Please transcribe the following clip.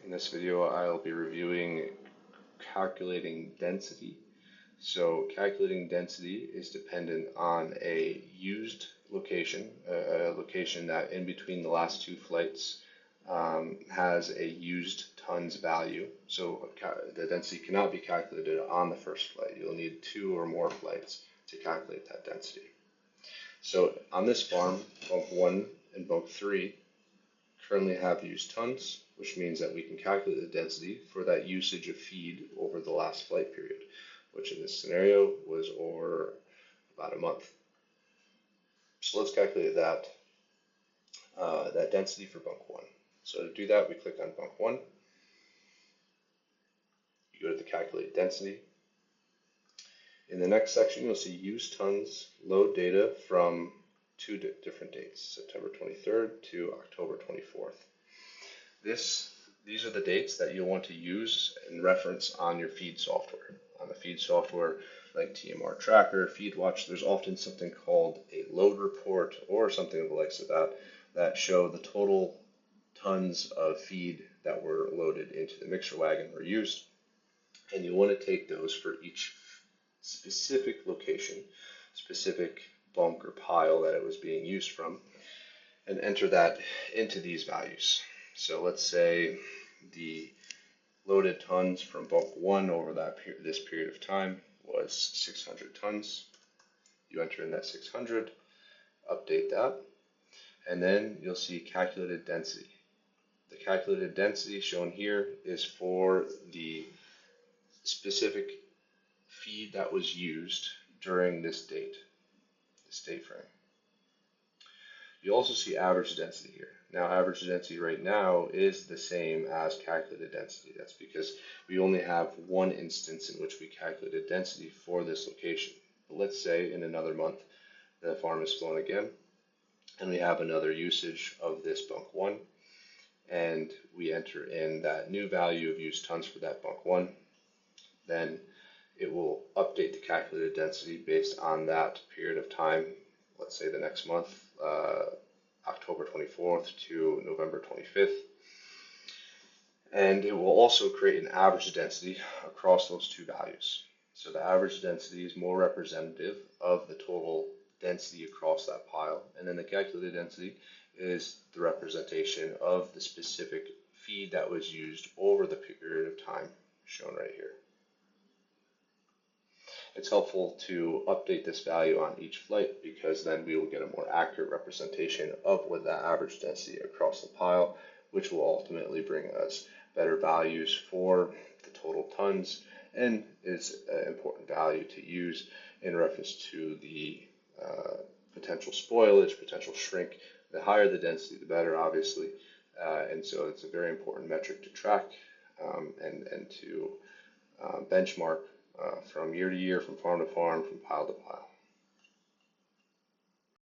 In this video, I'll be reviewing calculating density. So calculating density is dependent on a used location, a location that in between the last two flights has a used tons value. So the density cannot be calculated on the first flight. You'll need two or more flights to calculate that density. So on this farm, bunk 1 and bunk 3 currently have used tons, which means that we can calculate the density for that usage of feed over the last flight period, which in this scenario was over about a month. So let's calculate that density for bunk 1. So to do that, we click on bunk 1. You go to the calculate density. In the next section, you'll see use tons, load data from two different dates, September 23rd to October 24th. These are the dates that you'll want to use and reference on your feed software. On the feed software like TMR Tracker, FeedWatch, there's often something called a load report or something of the likes of that show the total tons of feed that were loaded into the mixer wagon or used. And you want to take those for each specific location, specific bunk or pile that it was being used from, and enter that into these values. So let's say the loaded tons from bunk 1 over this period of time was 600 tons. You enter in that 600, update that, and then you'll see calculated density. The calculated density shown here is for the specific feed that was used during this date frame. You also see average density here. Now average density right now is the same as calculated density. That's because we only have one instance in which we calculated density for this location. But let's say in another month the farm is flown again and we have another usage of this bunk 1 and we enter in that new value of used tons for that bunk 1. Then it will update the calculated density based on that period of time, let's say the next month, October 24th to November 25th. And it will also create an average density across those two values. So the average density is more representative of the total density across that pile. And then the calculated density is the representation of the specific feed that was used over the period of time shown right here. It's helpful to update this value on each flight because then we will get a more accurate representation of what that average density across the pile, which will ultimately bring us better values for the total tons and is an important value to use in reference to the potential spoilage, potential shrink. The higher the density, the better, obviously, and so it's a very important metric to track and to benchmark from year to year, from farm to farm, from pile to pile.